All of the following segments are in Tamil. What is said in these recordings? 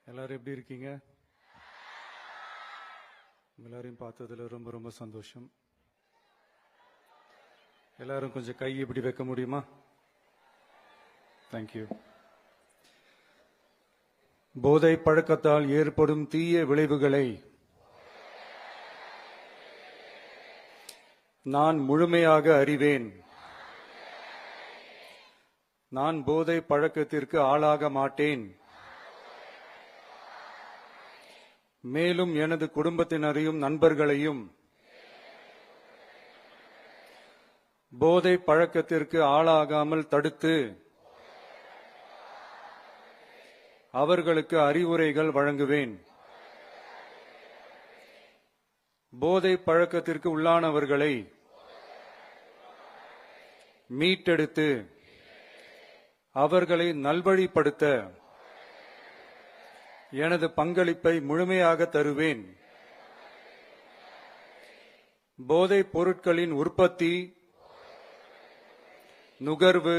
எல்லாரும் எப்படி இருக்கீங்க? எல்லாரையும் பார்த்ததுல ரொம்ப ரொம்ப சந்தோஷம். எல்லாரும் கொஞ்சம் கை இப்படி வைக்க முடியுமா? தேங்க்யூ. போதை பழக்கத்தால் ஏற்படும் தீய விளைவுகளை நான் முழுமையாக அறிவேன். நான் போதை பழக்கத்திற்கு ஆளாக மாட்டேன். மேலும் எனது குடும்பத்தினரையும் நண்பர்களையும் போதை பழக்கத்திற்கு ஆளாகாமல் தடுத்து அவர்களுக்கு அறிவுரைகள் வழங்குவேன். போதை பழக்கத்திற்கு உள்ளானவர்களை மீட்டெடுத்து அவர்களை நல்வழிப்படுத்த எனது பங்களிப்பை முழுமையாக தருவேன். போதைப் பொருட்களின் உற்பத்தி, நுகர்வு,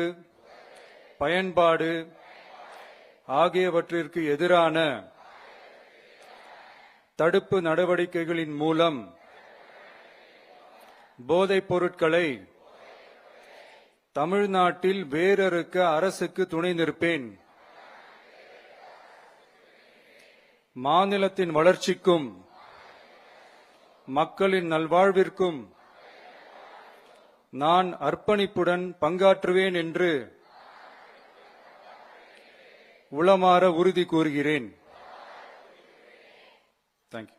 பயன்பாடு ஆகியவற்றிற்கு எதிரான தடுப்பு நடவடிக்கைகளின் மூலம் போதைப் பொருட்களை தமிழ்நாட்டில் வேரறுக்க அரசுக்கு துணை நிற்பேன். மாநிலத்தின் வளர்ச்சிக்கும் மக்களின் நல்வாழ்விற்கும் நான் அர்ப்பணிப்புடன் பங்காற்றுவேன் என்று உளமாற உறுதி கூறுகிறேன். தேங்க்யூ.